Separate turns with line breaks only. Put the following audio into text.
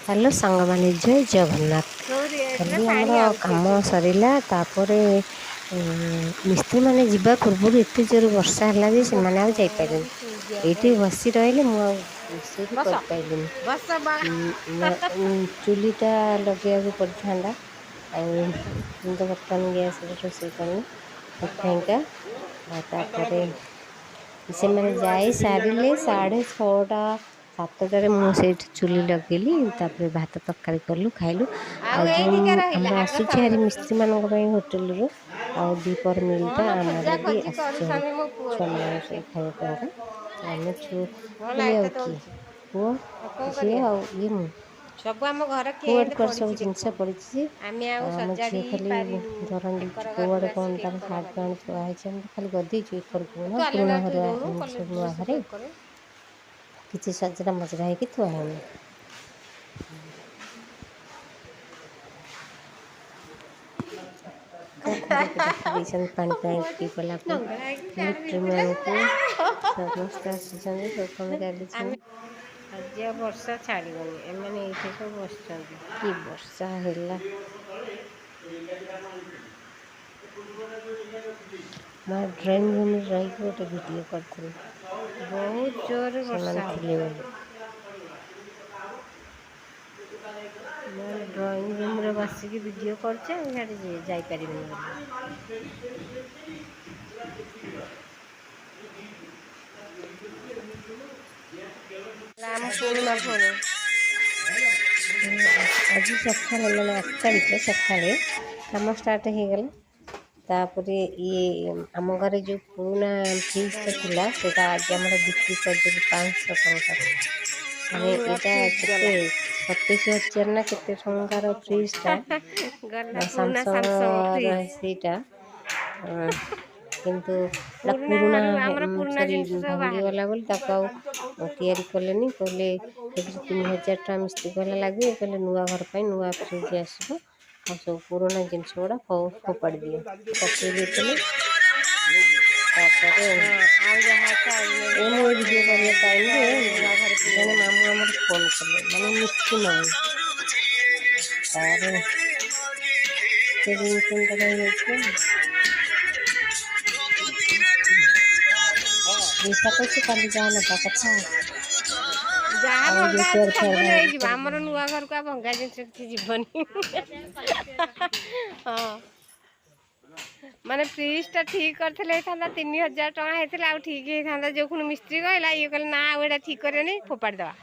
Hello सांग माने जय जगन्नाथ। कल आमर कम सरला मिस्त्री मैंने जावा पूर्व एत जोर वर्षा है से ये बसी रही मुझे कर चूलीटा लगे पड़ता तो बर्तमान गैस रोसे करनी से मैंने जाई सारे 6:30 7टार मुझे चूली लगेली भात तरकारी कलु खाइलु आम आसूरी मिस्त्री मान होटेल रू दीपर मिलटा आमर भी छुआ मान सब खावाई आम छु किए पुओ झी ये मु
सब आम घर
कुआड़ कुआड़ सब जिनस पड़ी आम झील खाली धरंडी कौआड़े कौन तार सार्ट पैंट थुआई खाली गदेचु ना पुराणा घर सब नुआ घरे किसी सजड़ा मजरा है थुआ है पानी पी पला मैन को समस्त आसुँच सब कम चली
आज वर्षा छाड़बनी एम ये सब बस
कि वर्षा है मैं ड्राइंग रूम रही गोटे वीडियो करी
बहुत जोर वर्षा
मैं ड्राइंग रूम रे बसिक वीडियो करछे जाई परिबेनी
राम पूर्णिमा फोन
आज सका मैंने 8 तारीख सका कम स्टार्ट हो गला तापर ये आम घर जो पुराना फ्रिज था से आज आम बिक्री कर 500 टंका माने यहाँ 27,000 ना केते टंकार फ्रिजटा सामसंग सेटा किंतु पुराना सॉरी भांगीगला बोली कलेनी कहले 3,000 टका मिस्त्री कहला लगे कहले नुआ घर पर नुआ फ्रिज आसो आ सब पुराना जिनस गुड़ा फोपाड़ी दिए पकई देते वीडियो करने टाइम जड़े मामू आम फोन कले मैंने मिस्त्री मामू पैसा काली जा ना कथा
आमर नुआ घर को भंगा जिन किसी जीवनी हाँ माने फ्रिजटा ठीक करते 3,000 टका होता ठीक होता जो मिस्त्री कहला ये कहले ना ठीक करे फोपाड़ी दवा